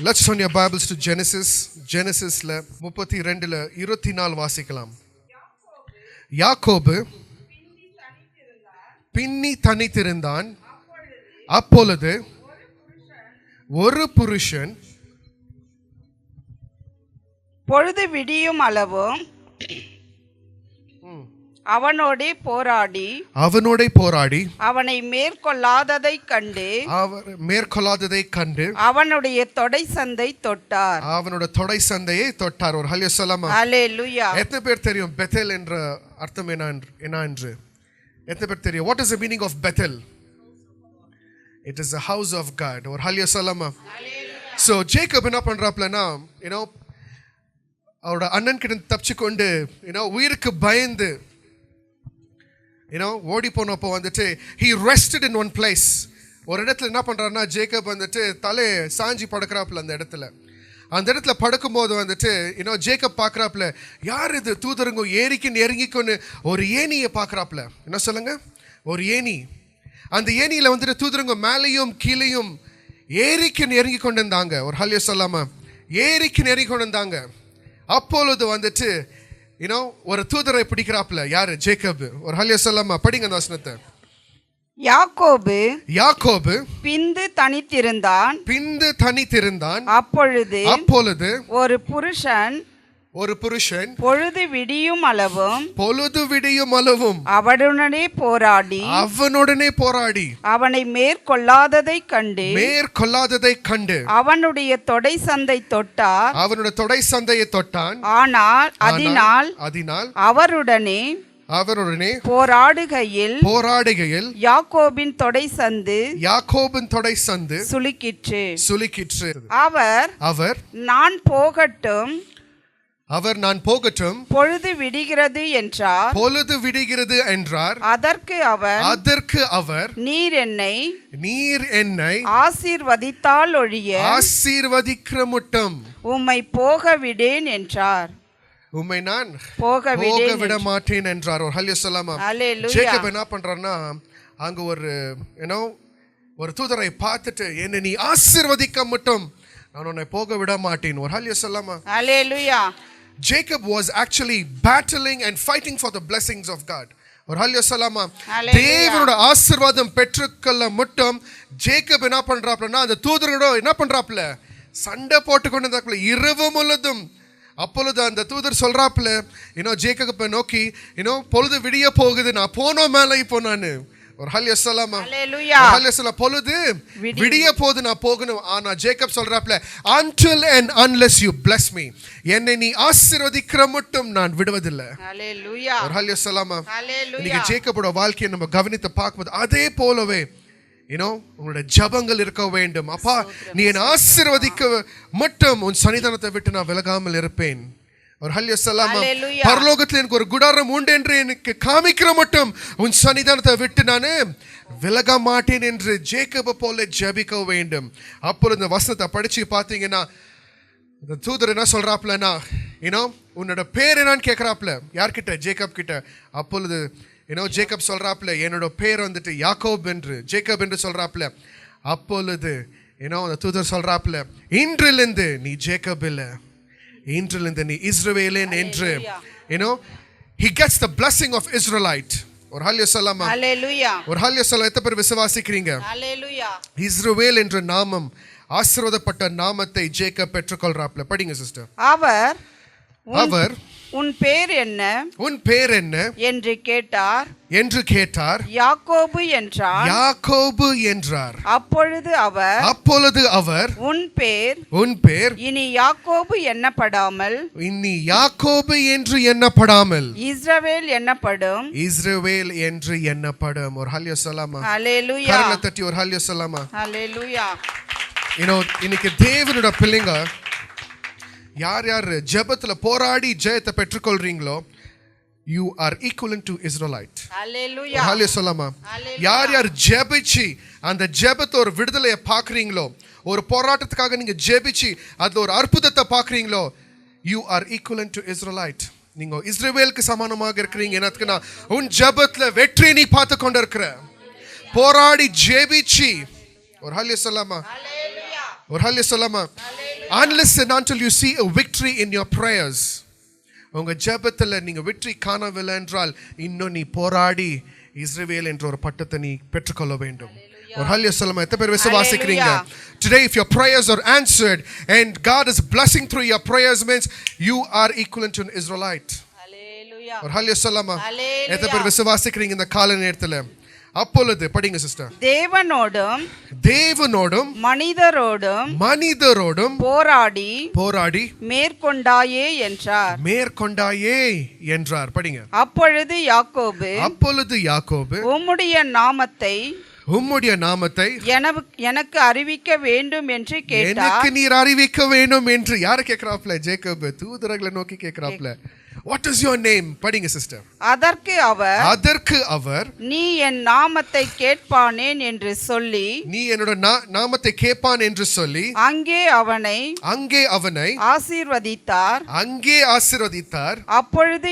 Let's turn your Bibles to Genesis. Genesisல 32ல 24 வாசிக்கலாம். யாக்கோபு பின்னி தனித்திருந்தான். அப்பொழுது ஒரு புருஷன் பொழுது விடியும் அளவும் அவனோடே போராடி அவனை மேற்கொள்ளாததைக் கண்டு அவனுடைய தொடை சந்தை தொட்டார். ஒரு ஹல்லேலூயா சொல்லலாமா? ஹல்லேலூயா. எத்தனை பேர் தெரியும் பெத்தேல் என்ற அர்த்தம் என்ன என்று? எத்தனை பேர் தெரியும்? What is the meaning of Bethel? It is the house of God. ஒரு ஹல்லேலூயா சொல்லலாமா? So Jacob என்ன பண்றாப்லனா, அவரோட அண்ணன் கிட்ட தப்பிச்சு கொண்டு உயிருக்கு பயந்து ஓடி போனப்போ வந்துட்டு he rested in one place. ஒரு இடத்துல என்ன பண்றாருன்னா, ஜேக்கப் வந்துட்டு தலை சாஞ்சி படுக்கிறாப்புல. அந்த இடத்துல படுக்கும்போது வந்துட்டு ஜேக்கப் பார்க்குறாப்புல, யார் இது? தூதருங்க ஏரிக்குன்னு இறங்கிக்கொன்னு ஒரு ஏணியை பார்க்குறாப்புல. என்ன சொல்லுங்க? ஒரு ஏணி. அந்த ஏணியில் வந்துட்டு தூதருங்க மேலேயும் கீழேயும் ஏரிக்குன்னு இறங்கி கொண்டு இருந்தாங்க. ஒரு ஹல்லேலூயா சொல்லாம ஏரிக்குன்னு இறங்கி கொண்டு இருந்தாங்க. அப்பொழுது வந்துட்டு ஒரு தூதரை பிடிக்கிறாப்ல. யாரு? ஜேக்கப். ஒரு ஹல்லேலூயா சொல்லாமா? படிங்க அந்த வசனத்தை. யாக்கோபு பிந்து தனித்திருந்தான். அப்பொழுது ஒரு புருஷன் பொழுது விடியும் அளவும் அவனுடனே போராடி அவனை மேற்கொள்ளாததைக் கண்டு அவனுடைய தொடை சந்தையை தொட்டான். ஆனால் அதனால் அவருடனே போராடுகையில் யாக்கோபின் தொடை சந்து சுளுக்கிற்று. அவர் நான் போகட்டும் பொழுது விடுகிறது என்றார். அதற்கு அவர் நீர் என்னை ஆசீர்வதித்தால் ஒழிய ஆசீர்வதிக்கிறமுட்டும் உம்மை போக விடேன் என்றார். உம்மை நான் போக விட மாட்டேன் என்றார். ஒரு ஹல்லேலூயா சொல்லாமா? ஜேக்கப் என்ன பண்றாருன்னா, அங்க ஒரு தூதரை பார்த்துட்டு, என்னை நீ ஆசீர்வதிக்க மட்டும் நான் உன்னை போக விட மாட்டேன். ஒரு ஹல்லேலூயா சொல்லாமா? ஹல்லேலூயா. Jacob was actually battling and fighting for the blessings of God. ஒரு ஹல்லேலூயா சொல்லாமா? தேவனோட ஆசீர்வாதம் பெற்றுக்கொள்ள மட்டும் ஜேக்கப் என்ன பண்றாப்லன்னா, அந்த தூதரோட என்ன பண்றாப்ல? சண்டை போட்டு கொண்டு இருந்தாப்ல இரவு முழுதும். அப்பொழுது அந்த தூதர் சொல்றாப்ல, ஜேக்கப் நோக்கி, பொழுது விடிய போகுது, நான் போனோ மேல இப்போ நானு. ஒரு ஹல்லேலூயா சொல்லாமா? ஹல்லேலூயா சொல்ல, பொழுது விடிய போது நான் போகணும். ஆனா Jacob சொல்றாப்ல, until and unless you bless me, என்னை நீ ஆசீர்வதிக்கிற மட்டும் நான் விடுவதில்லை. ஹல்லேலூயா. ஒரு ஹல்லேலூயா சொல்லாமா? இன்னைக்கு ஜேக்கபோட வாழ்க்கையை நம்ம கவனித்து பார்க்கும்போது அதே போலவே உங்களோட ஜபங்கள் இருக்க வேண்டும். அப்பா, நீ என்னை ஆசீர்வதிக்க மட்டும் உன் சன்னிதானத்தை விட்டு நான் விலகாமல் இருப்பேன். ஒரு ஹல்லேலூயா சொல்லாமா? பரலோகத்தில் எனக்கு ஒரு குடாரம் உண்டு என்று எனக்கு காமிக்கிற மட்டும் உன் சன்னிதானத்தை விட்டு நான் விலக மாட்டேன் என்று ஜேக்கப் போல ஜெபிக்க வேண்டும். அப்பொழுது இந்த வசனத்தை படிச்சு பார்த்தீங்கன்னா, இந்த தூதர் என்ன சொல்றாப்லனா, உன்னோட பேர் என்னன்னு கேட்கிறாப்ல. யார்கிட்ட? ஜேக்கப் கிட்ட. அப்பொழுது ஜேக்கப் சொல்றாப்ல, என்னோட பேர் வந்துட்டு யாக்கோப் என்று, ஜேக்கப் என்று சொல்றாப்ல. அப்பொழுது அந்த தூதர் சொல்றாப்ல, இன்றிலிருந்து நீ ஜேக்கப் இல்ல, இன்றிலிருந்து நீ இஸ்ரவேலன் என்று. he gets the blessing of Israelite. ஒரு ஹல்லேலூயா சொல்லாமா? ஹல்லேலூயா. ஒரு ஹல்லேலூயா சொல்ல எத்தனை பேர் விசுவாசிக்கிறீங்க? ஹல்லேலூயா. இஸ்ரவேல் என்ற நாமம், ஆசீர்வதிக்கப்பட்ட நாமத்தை ஜேக்கப் பெற்றுக்கொள்றாப்ல. படிங்க சிஸ்டர். அவர் உன் பேர் என்ன என்று கேட்டார். யாக்கோபு என்றார். அப்பொழுது அவர் உன் பேர் இனி யாக்கோபு என்று எண்ணப்படாமல் இஸ்ரவேல் என்று எண்ணப்படும். ஒரு ஹல்லேலூயா சொல்லாமா? ஹல்லேலூயா. கரங்களை தட்டி ஒரு ஹல்லேலூயா சொல்லாமா? ஹல்லேலூயா. இன்னைக்கு தேவனோட பிள்ளைங்க யார் ஜெபத்துல போராடி ஜெயத்தை பெற்றுக்கொள்றீங்களோ, you are equivalent to Israelite. ஹல்லேலூயா. ஹல்லேலூயா சொல்லாமா? யார் ஜெபிச்சு அந்த ஜெபத்தை ஒரு விடுதலையை பார்க்குறீங்களோ, ஒரு போராட்டத்துக்காக நீங்க ஜெபிச்சு அதுல ஒரு அற்புதத்தை பார்க்குறீங்களோ, you are equivalent to Israelite. நீங்க இஸ்ரவேலுக்கு சமானமாக இருக்கிறீங்க. என்னத்துக்குன்னா, உன் ஜெபத்துல வெற்றி நீ பார்த்து கொண்டு இருக்கிற. போராடி ஜெபிச்சு ஒரு ஹல்லேலூயா சொல்லாமா? ஒரு ஹல்லேலூயா சொல்லாமா? unless and until you see a victory in your prayers. உங்க ஜெபத்துல நீங்க வெற்றி காணவில்லை என்றால் இன்னும் நீ போராடி இஸ்ரவேல் என்ற ஒரு பட்டத்தை நீ பெற்றுக்கொள்ள வேண்டும். ஒரு ஹல்லேலூயா சொல்லுங்க. எத்தனை பேர் விசுவாசிக்கிறீங்க? Today if your prayers are answered and God is blessing through your prayers means you are equivalent to an Israelite. Hallelujah. ஒரு ஹல்லேலூயா சொல்லுங்க. Hallelujah. எத்தனை பேர் விசுவாசிக்கிறீங்க இந்த கால நேரத்துல? அப்பொழுது படிங்க சிஸ்டர். தேவனோடும் மனிதரோடும் போராடி மேற்கொண்டாயே என்றார். படிங்க. அப்பொழுது யாக்கோபு உம்முடைய நாமத்தை எனக்கு அறிவிக்க வேண்டும் என்று கேட்டார். எனக்கு நீர் அறிவிக்க வேண்டும் என்று யாரை கேட்கிறாப்ல? ஜேக்கப் தூதர்களை நோக்கி கேட்கிறாப்ல. What is your name? படிங்க சிஸ்டர். அதற்கு அவர் நீ என் நாமத்தை கேட்பானேன் என்று சொல்லி நீ என்னோட நாமத்தை கேட்பான் என்று சொல்லி அங்கே அவனை ஆசீர்வதித்தார். அப்பொழுது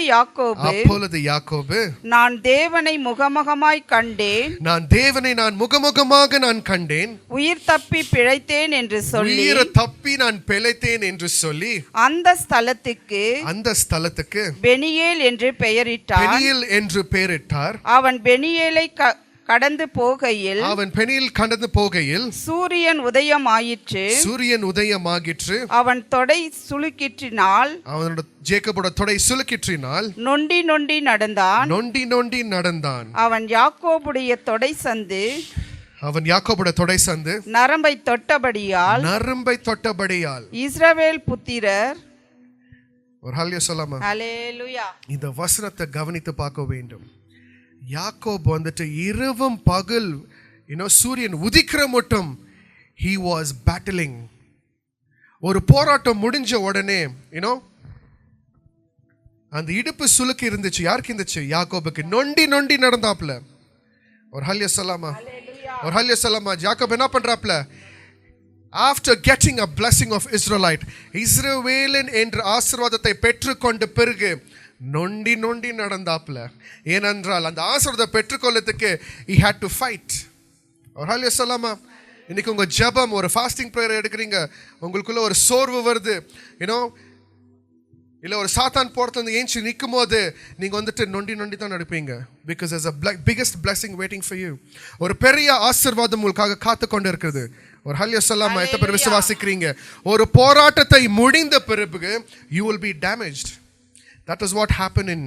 யாக்கோபு நான் தேவனை முகமுகமாய் கண்டேன். நான் கண்டேன். உயிர் தப்பி பிழைத்தேன் என்று சொல்லி அந்த ஸ்தலத்துக்கு பெனியேல் என்று பெயரிட்டார். அவன் பெனியேலை கடந்து போகையில் சூரியன் உதயமாயிற்று. அவன் தொடை சுளுக்கிற்றினால் ஜேக்கபோட தொடை சுளுக்கிற்றினால் நொண்டி நடந்தான். அவன் யாக்கோபுடைய தொடை சந்து நரம்பை தொட்டபடியால் இஸ்ரவேல் புத்திரர். ஒரு ஹல்லேலூயா சொல்லாமா? ஹல்லேலூயா. இந்த வசனத்தை கவனித்து பார்க்க வேண்டும். யாக்கோப் வந்துட்டு இரவும் பகல் சூரியன் உதிக்கிற மட்டும் he was battling. ஒரு போராட்டம் முடிஞ்ச உடனே அந்த இடுப்பு சுளுக்கு இருந்துச்சு. யாருக்கு இருந்துச்சு? யாக்கோபுக்கு. நொண்டி நடந்தாப்ல. ஒரு ஹல்லேலூயா சொல்லாமா? ஒரு ஹல்லேலூயா சொல்லாமா? யாக்கோப் என்ன பண்றாப்ல? After getting a blessing of Israelite, இஸ்ரவேலின் என்ற ஆசீர்வாதத்தை பெற்றுக்கொண்ட பிறகு நொண்டி நடந்தாப்ல. ஏனென்றால் அந்த ஆசீர்வாதத்தை பெற்றுக்கொள்ளத்துக்கு he had to fight. ஒரு ஹல்லேலூயா சொல்லாமா? இன்னைக்கு உங்க ஜெபம் ஒரு ஃபாஸ்டிங் ப்ரேயர் எடுக்கிறீங்க, உங்களுக்குள்ள ஒரு சோர்வு வருது, இல்ல ஒரு சாத்தான் போறதுல ஏஞ்சி நிற்கும் போது நீங்க வந்துட்டு நொண்டி தான் நடப்பீங்க. Because there's a biggest blessing waiting for you. ஒரு பெரிய ஆசீர்வாதம் உங்களுக்காக காத்து கொண்டு இருக்குது. ஒரு ஹல்லேலூயா சொல்லாமா? எத்தனை பேர் விசுவாசிக்கிறீங்க? ஒரு போராட்டத்தை முடிந்த பிறகு you will be damaged. That is what happened in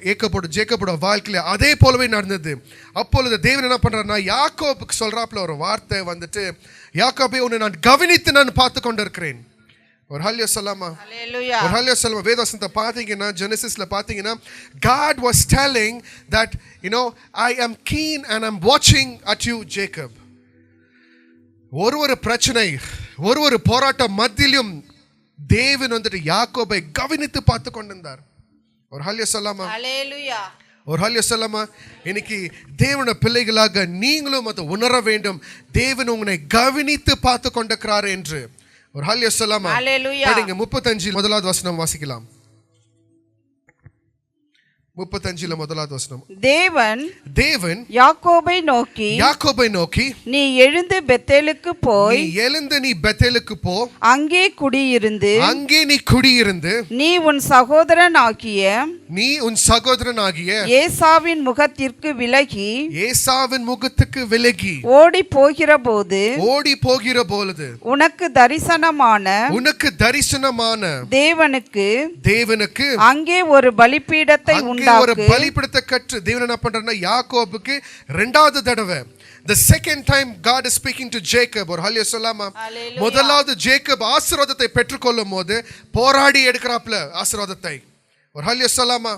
ஜேக்கபோட வாழ்க்கையில. அதே போலவே நடந்தது. அப்பொழுது தேவன் என்ன பண்றாருன்னா யாக்கோபுக்கு சொல்றாப்ல ஒரு வார்த்தை வந்துட்டு, யாக்கோபே உன்னை நான் கவனித்து நான் பார்த்து கொண்டிருக்கிறேன். ஒரு ஹல்லேலூயா சொல்லாமா? ஒரு ஹல்லேலூயா சொல்லாமா? வேதவசனத்தை பார்த்தீங்கன்னா ஜெனசிஸ்ல பார்த்தீங்கன்னா God was telling that I am keen and I'm watching at you Jacob. ஒரு பிரச்சனை ஒரு போராட்டம் மத்தியிலும் தேவன் வந்துட்டு யாக்கோபை கவனித்து பார்த்து கொண்டிருந்தார். ஒரு ஹல்லேலூயா சொல்லாமா? ஒரு ஹல்லேலூயா சொல்லாமா? இன்னைக்கு தேவனுடைய பிள்ளைகளாக நீங்களும் அதை உணர வேண்டும். தேவன் உங்களை கவனித்து பார்த்து கொண்டிருக்கிறார் என்று. ஒரு ஹல்லேலூயா சொல்லாமா? படிங்க. 35 முதலாவது வசனம் வாசிக்கலாம். 35 முதலாவது வசனம். தேவன் யாக்கோபை நோக்கி நீ எழுந்து பெத்தேலுக்கு போ. அங்கே நீ குடியிருந்து நீ உன் சகோதரனாகிய ஏசாவின் முகத்துக்கு விலகி ஓடி போகிற பொழுது உனக்கு தரிசனமான தேவனுக்கு அங்கே ஒரு பலிபீடத்தை ஒரு பலிபீடத்தை கற்று தேவன் என்ன பண்றாருன்னா யாக்கோபுக்கு இரண்டாவது தடவை the second time God is speaking to Jacob. ஒரு ஹல்லேலூயா சொல்லாமா? முதலாவது ஜேக்கப் ஆசீர்வாதத்தை பெற்றுக்கொள்ளும் போது போராடி எடுக்கிறாப்ல ஆசீர்வாதத்தை. ஒரு ஹல்லேலூயா சொல்லாமா?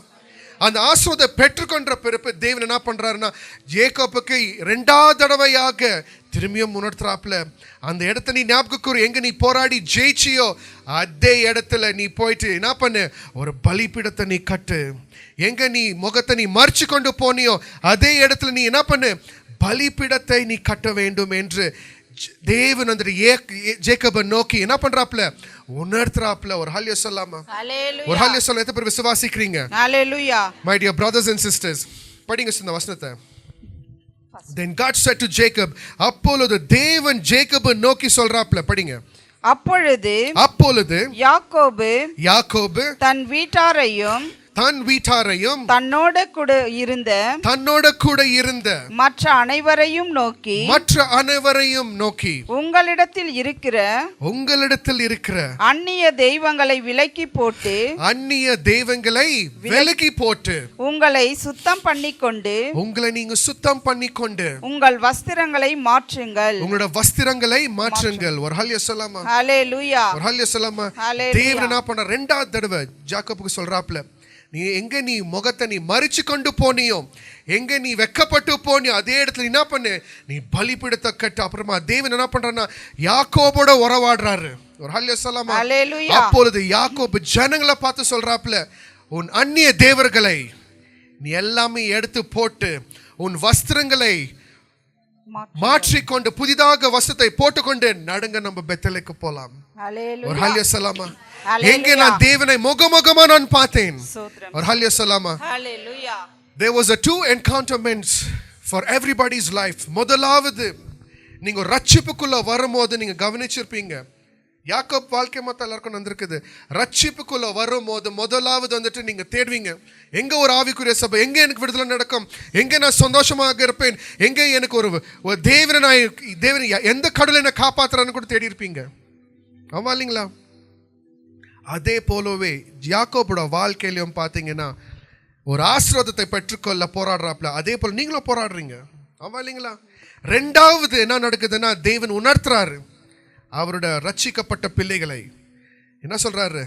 அந்த ஆசீர்வாதத்தை பெற்றுக்கொண்ட பிறகு தேவன் என்ன பண்றாருன்னா ஜேக்கோபுக்கு இரண்டாவது தடவையாக திரும்பியும் உணர்த்துறாப்ல. அந்த இடத்த நீ ஞாபகம் எங்க நீ போராடி ஜெயிச்சியோ அதே இடத்துல நீ போயிட்டு என்ன பண்ணு? ஒரு பலிபீடத்தை நீ கட்டு. எங்க நீ முகத்தை நீ மறைச்சு கொண்டு போனியோ அதே இடத்துல நீ என்ன பண்ணு? பலிபீடத்தை நீ கட்ட வேண்டும் என்று தேவன் வந்துட்டு ஜேக்கபை நோக்கி என்ன பண்றாப்ல? உணர்த்துறாப்ல. ஒரு ஹல்லேலூயா சொல்லாமா? ஒரு ஹல்லேலூயா சொல்ல எத்தனை பேர் விசுவாசிக்கிறீங்க? ஹல்லேலூயா. My dear brothers and sisters, படிங்க இந்த வசனத்தை. Then God said to Jacob, அப்பொழுது தேவன் ஜேக்கபை நோக்கி சொல்றாப்ல. படிங்க. அப்பொழுது யாக்கோபு தன் வீட்டாரையும் தன்னோட கூட இருந்த மற்ற அனைவரையும் நோக்கி உங்களிடத்தில் இருக்கிற அந்நிய தெய்வங்களை விலக்கி போட்டு உங்களை நீங்க சுத்தம் பண்ணிக்கொண்டு உங்கள் வஸ்திரங்களை மாற்றுங்கள். உங்களோட வஸ்திரங்களை மாற்றுங்கள். ஒரு ஹல்லேலூயா சொல்லாமா? ஹல்லேலூயா. ஒரு ஹல்லேலூயா சொல்லாமா? தேவன் என்ன பண்ண ரெண்டாவது தடவை ஜாக்கோபுக்கு சொல்றாப்ல, நீ முகத்தை நீ மறிச்சு கொண்டு போனியோ, எங்க நீ வெக்கப்பட்டு போனியோ, அதே இடத்துல என்ன பண்ணு, நீ பலிபீடத்தை கட்டு. அப்புறமா தேவன் என்ன பண்றாருன்னா யாக்கோபோட உறவாடுறாரு. ஒரு ஹல்லேலூயா சொல்லாமா? அப்பொழுது யாக்கோபு ஜனங்களை பார்த்து சொல்றாப்ல, உன் அந்நிய தேவர்களை நீ எல்லாமே எடுத்து போட்டு உன் வஸ்திரங்களை மாற்றிக்கொண்டு புதிதாக வஸ்திரத்தை போட்டுக்கொண்டு நடுங்க, நம்ம பெத்தேலுக்கு போலாம். ஒரு ஹல்லேலூயா சொல்லாமா? எங்கே நான் தேவனை முகமுகமா நான் பார்த்தேன். ஒரு ஹல்லேலூயா சொல்லாமா? There was a two encounterments for everybody's life. முதலாவது நீங்க ரட்சிப்புக்குள்ள வரும்போது நீங்க கவனிச்சிருப்பீங்க, யாக்கோப் வாழ்க்கை மொத்தம் எல்லாருக்கும் வந்திருக்குது. ரட்சிப்புக்குள்ள வரும்போது முதலாவது வந்துட்டு நீங்க தேடுவீங்க, எங்க ஒரு ஆவிக்குரிய சபை, எங்க எனக்கு விடுதலை நடக்கும், எங்க நான் சந்தோஷமாக இருப்பேன், எங்க எனக்கு ஒரு தேவனை எந்த கடவுளை என்ன காப்பாத்துறான்னு கூட தேடி இருப்பீங்க. ஆமா இல்லைங்களா? அதே போலவே யாக்கோபோட வாழ்க்கையிலும் பார்த்தீங்கன்னா ஒரு ஆசீர்வாதத்தை பெற்றுக்கொள்ள போராடுறாப்ல, அதே போல நீங்களும் போராடுறீங்க. ஆமா இல்லைங்களா? ரெண்டாவது என்ன நடக்குதுன்னா, தேவன் உணர்த்துறாரு அவரோட ரட்சிக்கப்பட்ட பிள்ளைகளை. என்ன சொல்றாரு?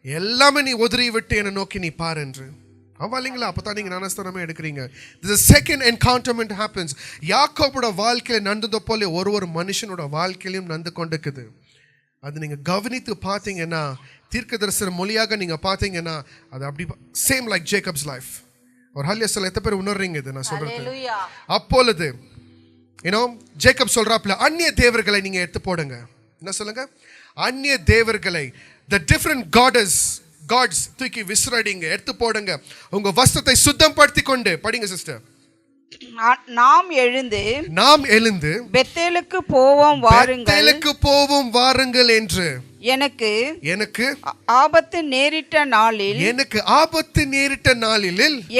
எல்லாமே நீ உதறி விட்டு என்னை நோக்கி நீ பாரு என்று. ஆமா இல்லைங்களா? அப்பதான் நீங்க ஞானஸ்தானமே எடுக்கிறீங்க. The second encounterment happens. யாக்கோபோட வாழ்க்கையில நடந்தது போல ஒரு மனுஷனோட வாழ்க்கையிலும் நடந்து கொண்டிருக்குது. அது நீங்க கவனித்து பார்த்தீங்கன்னா, தீர்க்கதரிசன மொழியாக நீங்க பார்த்தீங்கன்னா அது அப்படி சேம் லைக் ஜேக்கப்ஸ் லைஃப். ஒரு ஹல்லேலூயா சொல்ல எத்தனை பேர் உணர்றீங்க இது நான் சொல்றது? அப்பொழுது ஜேக்கப் சொல்றாப்ல, அந்நிய தேவர்களை நீங்க எடுத்து போடுங்க. என்ன சொல்லுங்க? அந்நிய தேவர்களை, the different gods தூக்கி விசிறடிங்க, எடுத்து போடுங்க. உங்க வஸ்திரத்தை சுத்தப்படுத்தி கொண்டு படிங்க சிஸ்டர். நாம் எழுந்து பெத்தேலுக்கு போவோம் வாருங்கள் என்று எனக்கு ஆபத்து நேரிட்ட நாளில்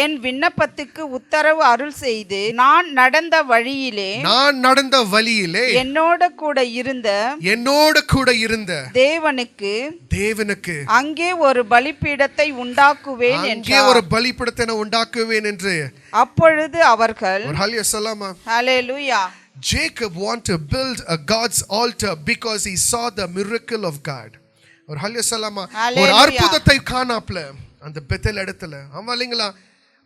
என் விண்ணப்பத்துக்கு உத்தரவு அருள் செய்து நான் நடந்த வழியிலே என்னோட கூட இருந்த தேவனுக்கு அங்கே ஒரு பலிபீடத்தை உண்டாக்குவேன் என்று. அப்பொழுது அவர்கள் ஹல்லேலூயா. Jacob wanted to build a God's altar because he saw the miracle of God. ஒரு ஹல்லேலூயா சொல்லாமா? ஒரு அற்புதத்தை காணாப்ல அந்த பெத்தேல் இடத்துல. ஆமா இல்லைங்களா?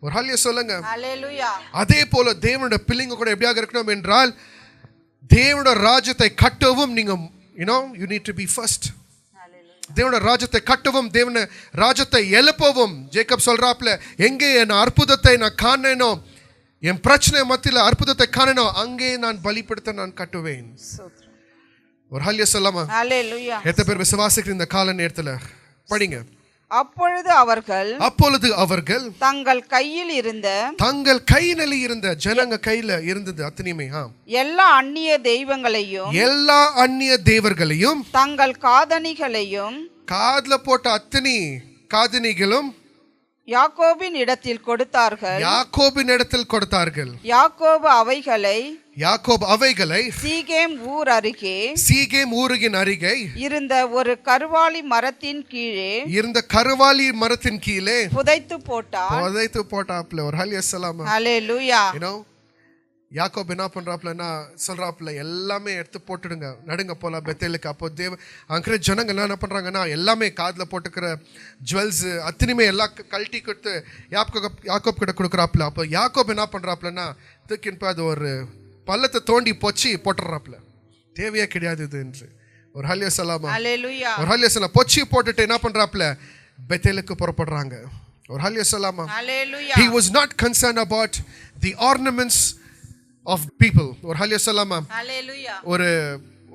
ஒரு ஹல்லேலூயா சொல்லுங்க. ஹல்லேலூயா. அதே போல தேவனுடைய பிள்ளைங்க கூட எப்படியாக இருக்கணும் என்றால், தேவனுடைய ராஜ்யத்தை கட்டவும் நீங்க you need to be first. தேவனுடைய ராஜ்யத்தை கட்டவும், தேவனுடைய ராஜ்யத்தை எழுப்பவும் ஜேக்கப் சொல்றாப்ல, எங்கே என் அற்புதத்தை நான் காணேனோ, என் பிரச்சனை மத்தியில் அற்புதத்தை காணணும், அங்கே நான் பலிபீடத்தை நான் கட்டுவேன். ஒரு ஹல்லேலூயா சொல்லாமா? ஹல்லேலூயா. எத்தனை பேர் விசுவாசிக்கிற இந்த கால நேரத்துல படிங்க. அப்பொழுது அவர்கள் தங்கள் கையில் இருந்த ஜனங்க கையில இருந்தது அத்தனையுமே எல்லா அந்நிய தெய்வங்களையும் தங்கள் காதல போட்ட அத்தனை காதணிகளும் யாக்கோபின் இடத்தில் கொடுத்தார்கள். யாக்கோபு அவைகளை சீகேம் ஊரின் அருகே இருந்த ஒரு கருவாலி மரத்தின் கீழே புதைத்து போட்டாப்ல. ஒரு ஹல்லேலூயா சொல்லாமா? ஹல்லேலூயா. யாக்கோபு என்ன பண்றாப்லன்னா சொல்றாப்ல, எல்லாமே எடுத்து போட்டுடுங்க, நடுங்க போலாம் பெத்தேலுக்கு. அப்போ அங்கே ஜனங்க என்ன பண்றாங்கன்னா, எல்லாமே காதில் போட்டுக்கிற ஜுவல்ஸ் அத்தனையுமே எல்லாம் கழட்டி கொடுத்து யாக்கோப் கிட்ட கொடுக்குறாப்ல. அப்போ யாக்கோப் என்ன பண்றாப்லன்னா, தூக்கின் அது ஒரு பள்ளத்தை தோண்டி பொச்சி போட்டுறாப்ல. தேவையே கிடையாது இது என்று. ஒரு ஹல்லேலூயா சொல்லாமா? ஒரு ஹல்லேலூயா சொல்ல பொச்சி போட்டுட்டு என்ன பண்றாப்ல, பெத்தேலுக்கு புறப்படுறாங்க. ஒரு ஹல்லேலூயா சொல்லாமா? He was not concerned about the ornaments of people. ஒரு ஹல்லேலூயா சொல்லாமா?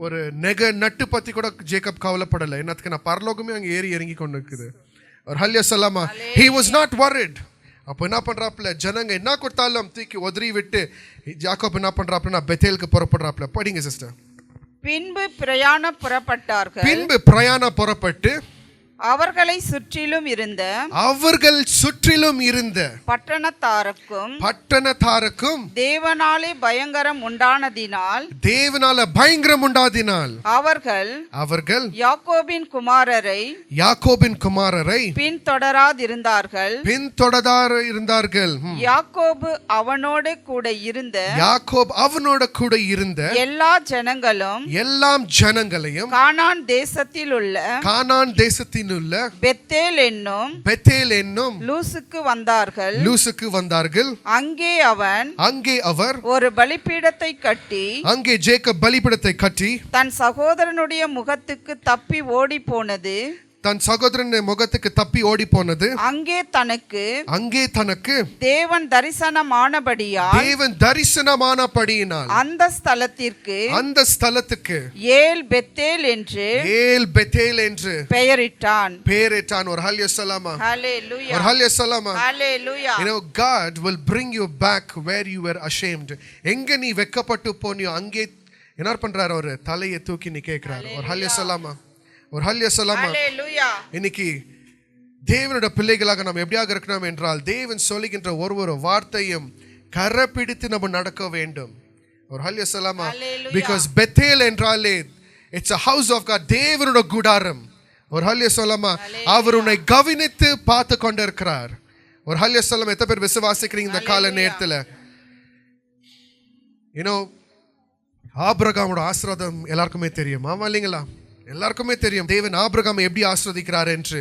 ஒரு நெக நட்டு பத்தி கூட ஜேக்கப் கவலைப்படலை. என்னத்துக்கு நான் பரலோகமே அங்கே ஏறி இறங்கி கொண்டு இருக்குது. ஒரு ஹல்லேலூயா சொல்லாமா? He was not worried. அப்போ என்ன பண்றாப்ல, ஜனங்க என்ன கொடுத்தாலும் தூக்கி உதறி விட்டு ஜாக்கோப் என்ன பண்றாப்லன்னா பெத்தேலுக்கு புறப்படுறாப்ல. படிங்க சிஸ்டர். பின்பு பிரயாணம் புறப்பட்டார்கள். பின்பு பிரயாணம் புறப்பட்டு அவர்கள் சுற்றிலும் இருந்த பட்டணத்தாருக்கும் தேவனாலே பயங்கரம் உண்டானதினால் அவர்கள் யாக்கோபின் குமாரரை பின்தொடராதிருந்தார்கள். யாக்கோபு அவனோடு கூட இருந்த எல்லா ஜனங்களையும் கானான் தேசத்தில் உள்ள பெத்தேல் என்னும் லூசுக்கு வந்தார்கள். அங்கே அவர் ஒரு பலிபீடத்தை கட்டி தன் சகோதரனுடைய முகத்துக்கு தப்பி ஓடி போனது. அங்கே தனக்கு தேவன் தரிசனமானபடியால் அந்த ஸ்தலத்திற்கு ஏல் பெத்தேல் என்று பெயரிட்டான். ஒரு ஹல்லேலூயா ஸலாமா. ஒரு ஹல்லேலூயா ஸலாமா. You know, God will bring you back where you were ashamed. எங்க நீ வெட்கப்பட்டு போனியோ அங்கே என்ன பண்றாரு? ஒரு தலையை தூக்கி நீ கேக்குறாரு. ஒரு ஹல்லேலூயா ஸலாமா. ஒரு ஹல்லேலூயா ஸலாமா. இன்னைக்கு தேவனுடைய பிள்ளைகளாக நாம் எப்படியாக இருக்கணும் என்றால் தேவன் சொல்லுகின்ற ஒரு வார்த்தையும் கரை பிடித்து நம்ம நடக்க வேண்டும். ஒரு ஹல்லேலூயா ஸலாமா. Because பெத்தேல் என்றாலே it's a house of God. தேவனுடைய கூடாரம். ஒரு ஹல்லேலூயா ஸலாமா. அவர் உன்னை கவனித்து பார்த்து கொண்டிருக்கிறார். ஒரு ஹல்லேலூயா ஸலாமா. எத்தனை பேர் விசுவாசிக்கிறீங்க இந்த கால நேரத்துல? You know, ஆபிரகாமோட ஆசீர்வாதம் எல்லாருக்குமே தெரியும். ஆமா இல்லைங்களா? எல்லாருக்குமே தெரியும் தேவன் ஆபிரகாமை எப்படி ஆசீர்வதிக்கிறார் என்று.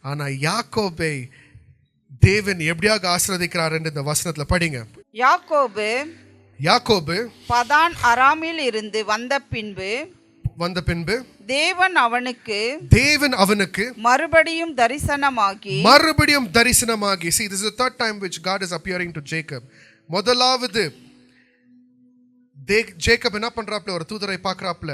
ஆனா யாக்கோபை தேவன் எப்படியாக ஆசீர்வதிக்கிறார் என்று இந்த வசனத்துல படிங்க. யாக்கோபு பதான் அராமில் இருந்து வந்த பின்பு தேவன் அவனுக்கு மறுபடியும் தரிசனமாகி. See, this is the third time which God is appearing to Jacob. முதலாவது ஜேக்கப் என்ன பண்றாப்ல? ஒரு தூதரை பார்க்கறாப்ல.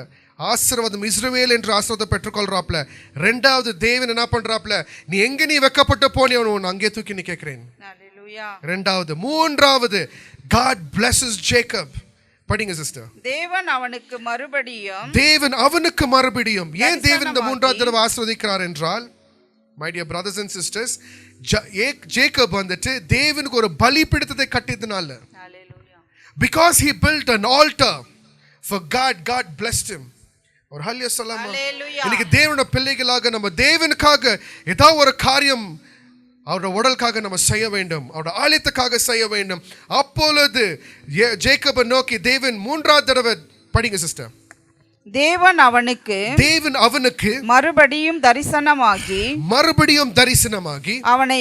ஆசீர்வாதம் இஸ்ரவேல் என்று ஆசீர்வாதம் பெற்றுக்கொள்றாப்ல. ரெண்டாவது தேவன் என்ன பண்றாப்ல? நீ எங்க நீ வெட்கப்பட்டு போனே உன்னை அங்கே தூக்கி நீ கேட்கிறேன். ரெண்டாவது. மூன்றாவது God blesses Jacob. படிங்க சிஸ்டர். தேவன் அவனுக்கு மறுபடியும் ஏன் தேவன் இந்த மூன்றாவது தடவை ஆசீர்வதிக்கிறார் என்றால், my dear brothers and sisters, Jacob வந்துட்டு தேவனுக்கு ஒரு பலிபீடத்தை கட்டியதனால, because he built an altar for God, God blessed him. ஒரு ஹல்லேலூயா ஸலாமா. இன்னைக்கு தேவனுடைய பிள்ளைகளாக நம்ம தேவனுக்காக ஏதாவது ஒரு காரியம் அவருடைய உடலுக்காக நம்ம செய்ய வேண்டும், அவருடைய ஆலயத்துக்காக செய்ய வேண்டும். அப்பொழுது ஜேக்கபை நோக்கி தேவன் மூன்றாவது தடவை படிங்க சிஸ்டர். தேவன் அவனுக்கு மறுபடியும் தரிசனமாகி அவனை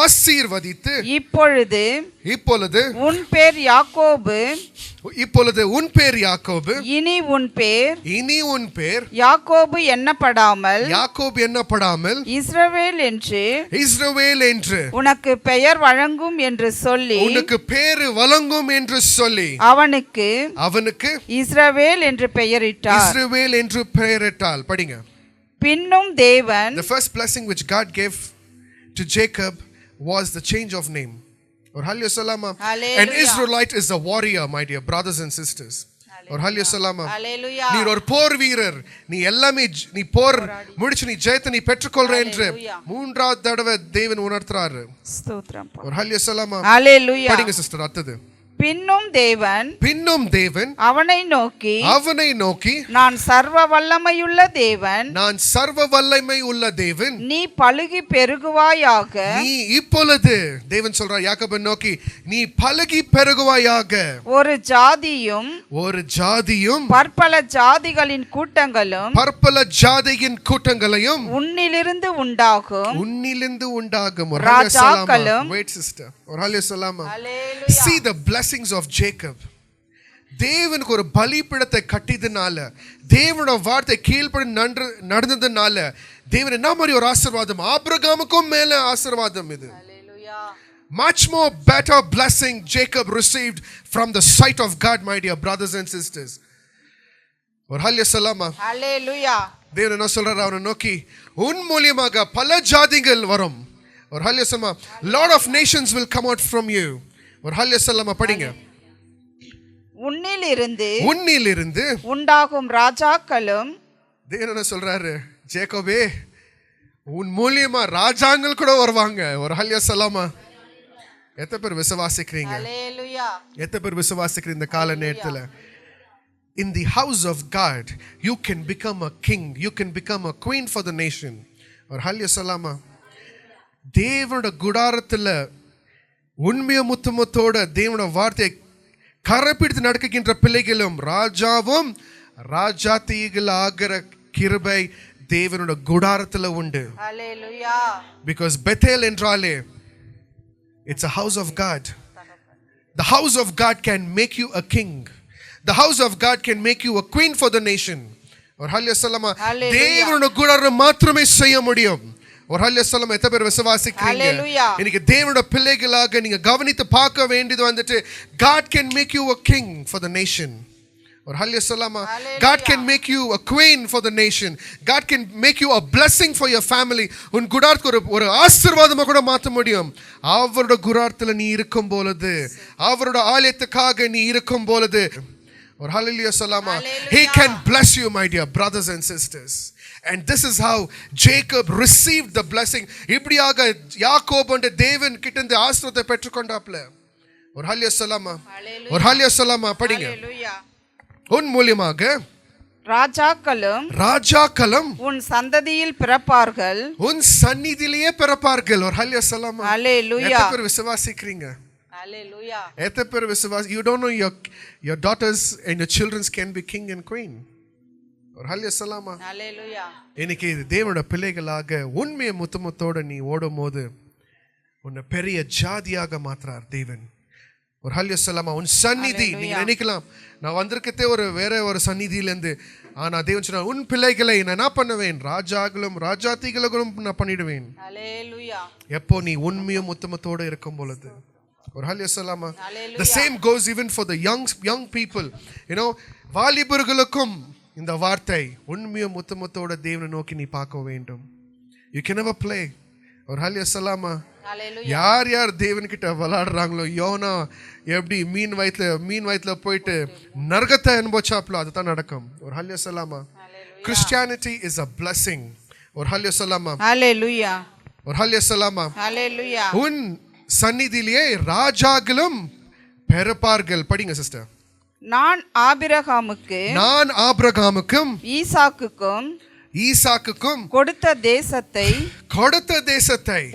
ஆசீர்வதித்து இப்பொழுது உன் பேர் யாக்கோபு இனி உன் பேர் யாக்கோபு எண்ணப்படாமல் இஸ்ரவேல் என்று உனக்கு பெயர் வழங்கும் என்று சொல்லி அவனுக்கு இஸ்ரவேல் என்று பெயரிட்டாள். படிங்க. பின்னும் தேவன், the first blessing which God gave to Jacob was the change of name. Or hallelujah salama. An Israelite is a warrior, my dear brothers and sisters. Or hallelujah salama. நீ ஒரு போர் வீரர். நீ எல்லாமே நீ போர் முடிச்சு நீ ஜெயத்தை நீ பெற்றுக்கொள்ற என்று மூன்றாவது தடவை தேவன் உணர்த்துறாரு. ஸ்தோத்திரம். Or hallelujah salama. ஹalleluya. படிங்க சிஸ்டர். அடுத்து. பின்னும் தேவன் அவனை நோக்கி நான் சர்வ வல்லமையுள்ள தேவன் நீ பலுகி பெருகுவாயாக. நீ இப்பொழுது தேவன் சொல்றார் யாக்கோபை நோக்கி நீ பலுகி பெருகுவாயாக. ஒரு ஜாதியும் பற்பல ஜாதிகளின் கூட்டங்களையும் உன்னிலிருந்து உண்டாகும். ராஜாக்களும். Wait sister. Or hallelujah salama. See the blessings of Jacob. தேவனுக்கு ஒரு பலிபீடத்தை கட்டியதனால, தேவனுடைய வார்த்தை கீழ்ப்படி நடந்ததனால தேவன் என்ன மாதிரி ஒரு ஆசீர்வாதம், ஆபிரகாமுக்கும் மேல ஆசீர்வாதம் இது. Much more better blessing Jacob received from the sight of God, my dear brothers and sisters. Or hallelujah salama. Hallelujah. தேவன் என்ன சொல்றார் அவனை நோக்கி, உன் மூலமாக பல ஜாதிகள் வரும். Or hallelujah salama. Lot of nations will come out from you. Or hallelujah salama. படிங்க. உன்னிலிருந்து உண்டாகும் ராஜாக்களும். தேவன் என்ன சொல்றாரு, ஜேக்கோபே உன் மூலியமா ராஜாங்கள் கூட வருவாங்க. ஒரு ஹல்லேலூயா சொல்லாமா? எத்தனை பேர் விசுவாசிக்கிறீங்க? ஹல்லேலூயா. எத்தனை பேர் விசுவாசிக்கிறீங்க? இந்த கால நேரத்துல in the house of God you can become a king, you can become a queen for the nation. ஒரு ஹல்லேலூயா சொல்லாமா? தேவனோட குடாரத்துல உண்மைய முத்தமத்தோட தேவனோட வார்த்தையை கரைப்பிடித்து நடக்கின்ற பிள்ளைகளும் ராஜாவும் ராஜாத்திகள் ஆகிற கிருபை தேவனோட குடாரத்துல உண்டு. ஹல்லேலூயா. Because பெத்தேல் என்றாலே it's a house of God. The house of God can make you a king. The house of God can make you a queen for the nation. ஒரு ஹல்லேலூயா சொல்லாமா? தேவனோட குடாரம் மாத்திரமே செய்ய முடியும். ஒரு ஹல்லேலூயா சொல்லாமா? எத்தனை பேர் விசுவாசிக்கிறீங்க? இன்னைக்கு தேவனோட பிள்ளைகளாக நீங்க கவனித்து பார்க்க வேண்டியது வந்துட்டு God can make you a king for the nation. Or hallelujah salama. God can make you a queen for the nation. God can make you a blessing for your family. உன் குடாரத்துக்கு ஒரு ஆசீர்வாதமா கூட மாற்ற முடியும். அவரோட குடாரத்துல நீ இருக்கும் பொழுது, அவரோட ஆலயத்துக்காக நீ இருக்கும் பொழுது. Or hallelujah salama. He can bless you, my dear brothers and sisters. And this is how Jacob received the blessing. இப்படியாக யாக்கோபு என்ற தேவன் கிட்ட இருந்து ஆசீர்வாதத்தை பெற்றுக்கொண்டாப்ல. ஒரு hallelujah salama. ஒரு hallelujah salama படிங்க. உன் மூலியமாக ராஜாக்களும் உன் சந்ததியில் பிறப்பார்கள், உன் சந்நிதியிலேயே பிறப்பார்கள். ஒரு ஹல்லேலூயா சொல்லாமா? ஹல்லேலூயா. எத்தனை பேர் விசுவாசிக்கிறீங்க? ஹல்லேலூயா. எத்தனை பேர் விசுவாசி? You don't know your daughters and your children can be king and queen. ஒரு ஹல்லேலூயா சொல்லாமா? ஹல்லேலூயா. இன்னைக்கு தேவனோட பிள்ளைகளாக உண்மையை முத்தமத்தோட நீ ஓடும்போது உன்னை பெரிய ஜாதியாக மாற்றுறார் தேவன். ஒரு ஹல்லேலூயா சொல்லாமா? உன் சந்நிதி. நீங்க நினைக்கலாம் நான் வந்திருக்கதே வேற ஒரு சந்நிதியிலேருந்து, ஆனா தேவன் சொன்னார் உன் பிள்ளைகளை நான் என்ன பண்ணுவேன், ராஜாக்களும் ராஜாத்திகளும் நான் பண்ணிடுவேன். ஹல்லேலூயா. எப்போ நீ உண்மையும் உத்தமத்தோட இருக்கும் பொழுது. ஒரு ஹல்லேலூயா சொல்லாமா? The same goes even for the young people. You know, வாலிபர்களுக்கும் இந்த வார்த்தை உண்மையும் உத்தமத்தோட தேவனை நோக்கி நீ பார்க்க வேண்டும். You can never play. ஒரு ஹல்லேலூயா சொல்லாமா? யார் யார் தேவன் கிட்ட விளையாடுறாங்களோ, யோனா எப்படி மீன் வயிற்றுல போயிட்டு நரகத்தை அனுபவிச்சாப்ல அதுதான் நடக்கும். ஒரு ஹல்லேலூயா சொல்லாமா? Christianity is a blessing. ஒரு ஹல்லேலூயா சொல்லாமா? ஹல்லேலூயா. ஒரு ஹல்லேலூயா சொல்லாமா? ஹல்லேலூயா. உன் சந்நிதியிலே ராஜாக்களும் பிறப்பார்கள். படிங்க சிஸ்டர். நான் ஆபிரகாமுக்கும் ஈசாக்குக்கும் கொடுத்த தேசத்தை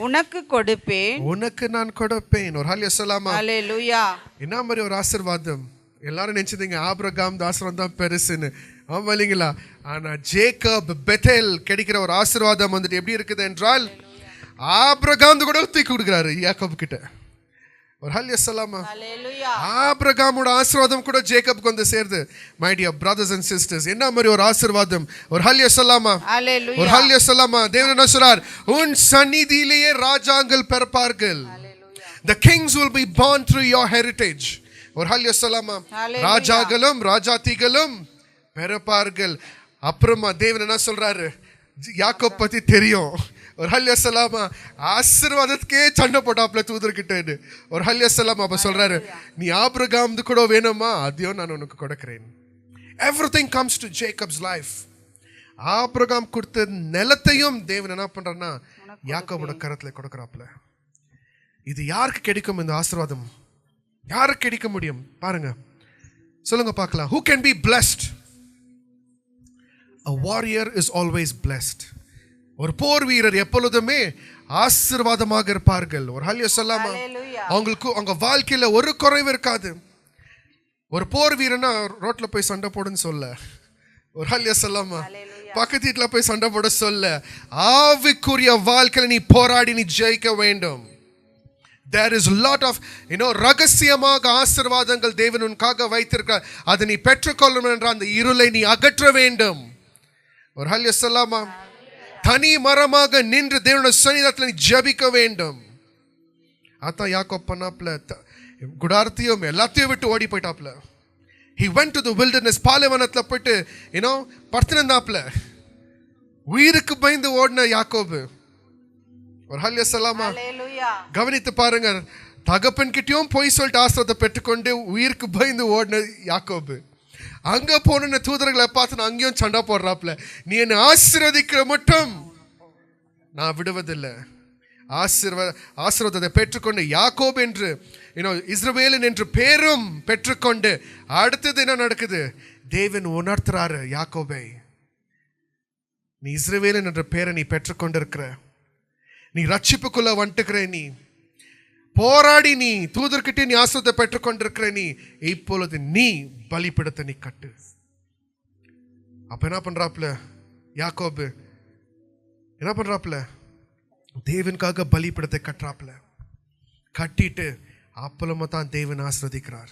உனக்கு கொடுப்பேன், உனக்கு நான் கொடுப்பேன். ஒரு ஹல்லேலூயா சொல்லாமா? ஹல்லேலூயா. என்ன மாதிரி ஒரு ஆசீர்வாதம். எல்லாரும் நினைச்சதீங்க ஆபிரகாம் ஆசீர்வாதம் தான் பெருசுன்னு. ஆமா இல்லைங்களா? ஆனா ஜேக்கப் பெத்தேல் கிடைக்கிற ஒரு ஆசீர்வாதம் வந்துட்டு எப்படி இருக்குது என்றால் ஆபிரகாம் கூட தூக்கி கொடுக்குறாரு யாக்கோபு கிட்ட. ஒரு ஹல்லேலூயா சொல்லாமா? ஹல்லேலூயா. ஆபிரகாமோட ஆசீர்வாதம் கூட ஜேக்கப்க்கு வந்து சேருது. My dear brothers and sisters, என்ன மாதிரி ஒரு ஆசீர்வாதம். ஒரு ஹல்லேலூயா சொல்லாமா? ஹல்லேலூயா. ஒரு ஹல்லேலூயா சொல்லாமா? தேவன் என்ன சொல்றார்? உன் சந்நிதியிலேயே ராஜாங்கள் பிறப்பார்கள். The kings will be born through your heritage. ஒரு ஹல்லேலூயா சொல்லாமா? ராஜாக்களும் ராஜாத்திகளும் பிறப்பார்கள். அப்புறமா தேவன் என்ன சொல்றாரு? யாக்கோப் பத்தி தெரியும். ஒரு ஹல்லேலூயா சொல்லாமா? ஆசீர்வாதத்துக்கே சண்டை போட்டாப்ல தூதர்கிட்ட. ஒரு ஹல்லேலூயா சொல்லாமா? அப்ப சொல்றாரு நீ ஆபிரகாம் கூட வேணுமா, அதையும் நான் உனக்கு கொடுக்கிறேன். Everything comes to Jacob's life. Abraham கொடுத்த நிலத்தையும் தேவன் என்ன பண்றாருன்னா யாக்கோபோட கரத்துல கொடுக்கறாப்ல. இது யாருக்கு கிடைக்கும் இந்த ஆசீர்வாதம்? யாருக்கு கிடைக்க முடியும்? பாருங்க, சொல்லுங்க பார்க்கலாம். Who can be blessed? A warrior is always blessed. ஒரு போர் வீரர் எப்பொழுதுமே ஆசீர்வாதமாக இருப்பார்கள். ஒரு ஹல்லேலூயா சொல்லாமா? அவங்களுக்கு அவங்க வாழ்க்கையில ஒரு குறைவு இருக்காது. ஒரு போர் வீரனா ரோட்ல போய் சண்டை போடுன்னு சொல்ல. ஒரு ஹல்லேலூயா சொல்லாமா? பக்கத்து வீட்டுல போய் சண்டை போட சொல்ல. ஆவிக்குரிய வாழ்க்கையில நீ போராடி நீ ஜெயிக்க வேண்டும். There is a lot of ரகசியமாக ஆசீர்வாதங்கள் தேவன் உனக்காக வைத்திருக்கிறார். அதை நீ பெற்றுக்கொள்ளும் என்ற அந்த இருளை நீ அகற்ற வேண்டும். ஒரு ஹல்லேலூயா சொல்லாமா? தனி மரமாக நின்று தேவனுடைய சன்னிதானத்தில் நீ ஜெபிக்க வேண்டும். அதான் யாக்கோப் பண்ணாப்ல. குடாரத்தையும் எல்லாத்தையும் விட்டு ஓடி போயிட்டாப்ல. He went to the wilderness. பாலைவனத்துல போயிட்டு படுத்திருந்தாப்ல. உயிருக்கு பயந்து ஓடின யாக்கோபு. ஒரு ஹல்லேலூயா சொல்லாமா? கவனித்து பாருங்க. தகப்பன் கிட்டயும் போய் சொல்லிட்டு ஆசீர்வாதத்தை பெற்றுக்கொண்டு உயிருக்கு பயந்து ஓடின யாக்கோபு அங்க போன தூதர்களை பார்த்து அங்கேயும் சண்டை போடுறாப்ல, நீ என்னை ஆசீர்வதிக்கிற மட்டும் நான் விடுவதில்லை. ஆசீர்வாதத்தை பெற்றுக்கொண்டு யாக்கோபு என்று இஸ்ரவேலன் என்று பேரும் பெற்றுக்கொண்டு அடுத்தது என்ன நடக்குது? தேவன் உணர்த்துறாரு யாக்கோபை, நீ இஸ்ரவேலன் என்ற பேரை நீ பெற்றுக்கொண்டிருக்கிற, நீ ரட்சிப்புக்குள்ள வந்துட்டுக்கிற, நீ போராடி நீ தூதர்கிட்ட நீ ஆசீர்வாதத்தை பெற்றுக்கொண்டிருக்கிற, நீ இப்பொழுது நீ பலிபீடத்தை நீ கட்டு. அப்ப என்ன பண்றாப்ல யாக்கோபு? என்ன பண்றாப்ல? தேவனுக்காக பலிபீடத்தை கட்டுறாப்ல. கட்டிட்டு அப்பளமா தான் தேவன் ஆசீர்வதிக்கிறார்.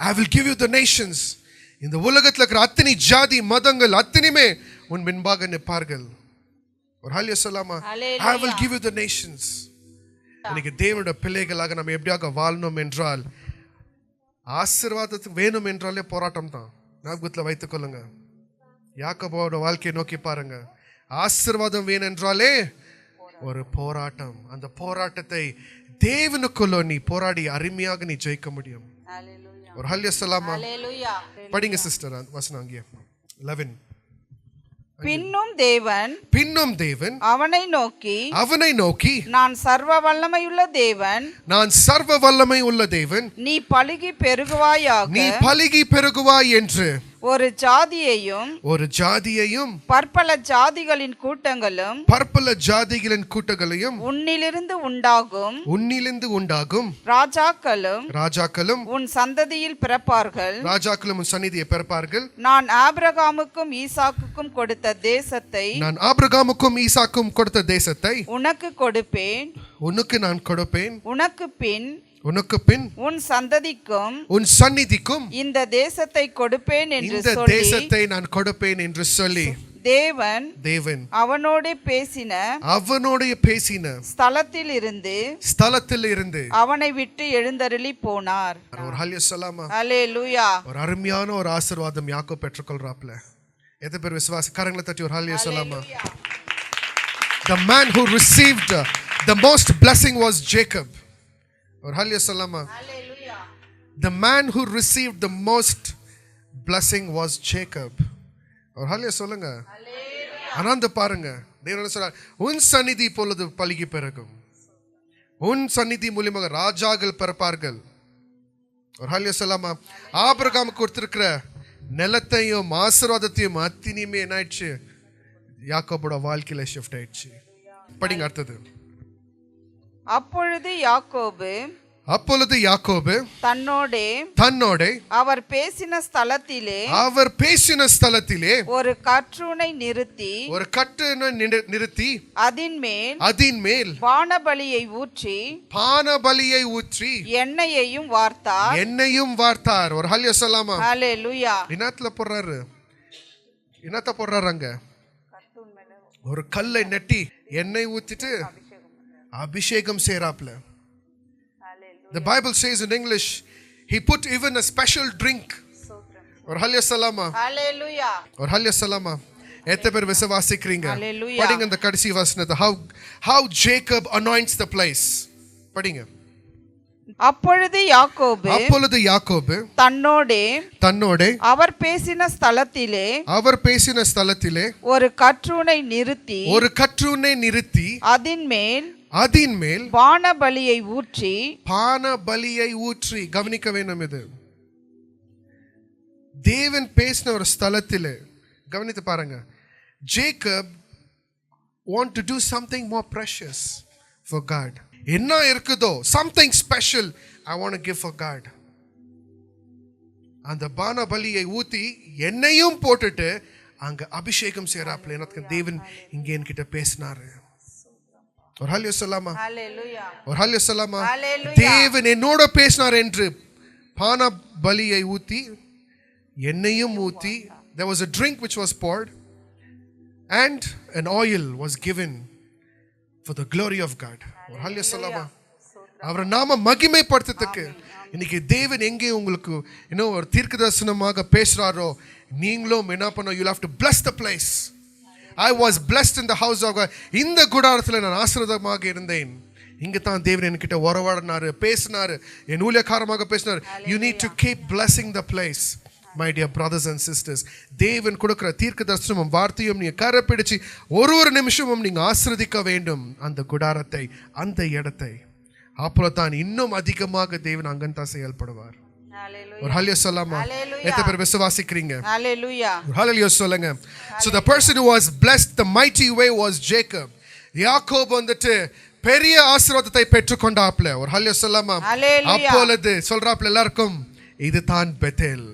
I will give you the nations. இந்த உலகத்துல இருக்கிற அத்தனை ஜாதி மதங்கள் அத்தனையுமே உன் முன்பாக நிற்பார்கள். ஒரு ஹல்லேலூயா சொல்லாமா? I will give you the nations. இன்னைக்கு தேவனுடைய பிள்ளைகளாக நம்ம எப்படியாக வாழணும் என்றால், ஆசீர்வாதத்துக்கு வேணும் என்றாலே போராட்டம் தான். ஞாபகத்தில் வைத்துக் கொள்ளுங்க. யாக்கோபோட வாழ்க்கையை நோக்கி பாருங்க. ஆசீர்வாதம் வேணும் என்றாலே ஒரு போராட்டம். அந்த போராட்டத்தை தேவனுக்குள்ள நீ போராடி அருமையாக நீ ஜெயிக்க முடியும். ஒரு ஹல்லேலூயா சொல்லாமா? படிங்க சிஸ்டர் வசனம் அங்கே 11. பின்னும் தேவன் அவனை நோக்கி நான் சர்வ வல்லமை உள்ள தேவன், நீ பலுகி பெருகுவாய் என்று ஒரு ஜாதியையும் பற்பல ஜாதிகளின் கூட்டங்களையும் உன்னிலிருந்து உண்டாகும் ராஜாக்களும் உன் சந்ததியில் பிறப்பார்கள். நான் ஆபிரகாமுக்கும் ஈசாக்குக்கும் கொடுத்த தேசத்தை உனக்கு கொடுப்பேன். உனக்கு பின் உன் சந்ததிக்கும் இந்த தேசத்தை கொடுப்பேன் என்று சொல்லி தேவன் அவனோடு பேசின ஸ்தலத்தில் இருந்து அவனை விட்டு எழுந்தருளி போனார். ஹல்லேலூயா. ஒரு அருமையான ஒரு ஆசீர்வாதம் யாக்கோபு பெற்றுக்கொள்றாப்ல. எத்தனை பேர் விசுவாசி? கரங்களை தட்டி ஒரு ஹல்லேலூயா சொல்லாமா? The man who received the most blessing was Jacob. Or hallelujah salama. Hallelujah. The man who received the most blessing was Jacob. Or hallelujah சொல்லுங்க. Hallelujah. ஆனந்த பாருங்க. தேவன் சொல்றார், உன் சந்நிதி இப்பொழுது பலுகி பெருகும். உன் சந்நிதி மூலமாக ராஜாக்கள் பிறப்பார்கள். ஒரு ஹல்லேலூயா சொல்லாமா? ஆபிரகாமுக்கு கொடுத்திருக்கிற நிலத்தையும் ஆசீர்வாதத்தையும் அத்தினியுமே என்ன ஆயிடுச்சு? யாக்கோபோட வாழ்க்கையில ஷிஃப்ட் ஆயிடுச்சு. படிங்க அடுத்தது. அப்பொழுது யாக்கோபு தன்னோடே அவர் பேசின ஸ்தலத்திலே ஒரு கற்றுனை நிறுத்தி அதின்மேல் பானபலியை ஊற்றி எண்ணெயையும் வார்த்தார். ஒரு ஹல்லேலூயா சொல்லாமா? ஹல்லேலூயா. என்னத்த போடுறாரு அங்க? ஒரு கல்லை நெட்டி எண்ணெய் ஊத்திட்டு அபிஷேகம் செய்றாப்ல. The Bible says in English, he put even a special drink. Or hallelujah salama. Hallelujah. Or hallelujah salama. எத்தனை பேர் விசுவாசிக்கிறீங்க? படிங்க இந்த கடைசி வசனத்தை. How Jacob anoints the place. படிங்க. அப்பொழுது யாக்கோபு தன்னோடே அவர் பேசின ஸ்தலத்திலே ஒரு கற்றுனை நிறுத்தி அதின்மேல் பானபலியை ஊற்றி. கவனிக்க வேண்டும். இது தேவன் பேசின ஒரு ஸ்தலத்திலே. கவனித்து பாருங்க. Jacob want to do something more precious for God. என்ன இருக்குதோ something special I want to give for God. அந்த பானபலியை ஊத்தி எண்ணெயும் போட்டுட்டு அங்க அபிஷேகம் செய்றாப்ல. எனக்கு தேவன் இங்க என்கிட்ட பேசினாரு. ஒரு ஹல்லேலூயா சொல்லாமா? ஹல்லேலூயா. ஒரு ஹல்லேலூயா சொல்லாமா? தேவன் என்னோட பேசினார் என்று பானபலியை ஊத்தி எண்ணெயும் ஊத்தி, there was a drink which was poured and an oil was given for the glory of God. ஒரு ஹல்லேலூயா சொல்லாமா? அவரை நாம மகிமைப்படுத்துறதுக்கு இன்னைக்கு தேவன் எங்கே உங்களுக்கு இன்னும் ஒரு தீர்க்கதரிசனமாக பேசுறாரோ, நீங்களும் என்ன பண்ணணும்? you have to bless the place. I was blessed in the house of God. இந்த கூடாரத்தில் நான் ஆசீர்வாதமாக இருந்தேன். இங்க தான் தேவன் என்கிட்ட உறவாடினாரு, பேசினாரு, என் ஊழியக்காரமாக பேசினாரு. You need to keep blessing the place. My dear brothers and sisters, தேவன் கொடுக்கிற தீர்க்க தரிசனமும் வார்த்தையும் நீங்க கரப்பிடிச்சு ஒரு நிமிஷமும் நீங்க ஆசீர்வதிக்க வேண்டும் அந்த குடாரத்தை, அந்த இடத்தை. அப்போதான் இன்னும் அதிகமாக தேவன் அங்கதான் செயல்படுவார். ஒரு ஹல்லேலூயா சொல்லாமா? எத்தனை பேர் விசுவாசிக்கிறீங்க? ஹalleluya. ஹல்லேலூயா சொல்லுங்க. So the person who was blessed the mighty way was Jacob. யாக்கோபு வந்துட்டு பெரிய ஆசீர்வாதத்தை பெற்றுக்கொண்டாப்ல. ஒரு ஹல்லேலூயா சொல்லாமா? அப்பொழுது சொல்றாப்ல எல்லாருக்கும், இது தான் பெத்தேல்.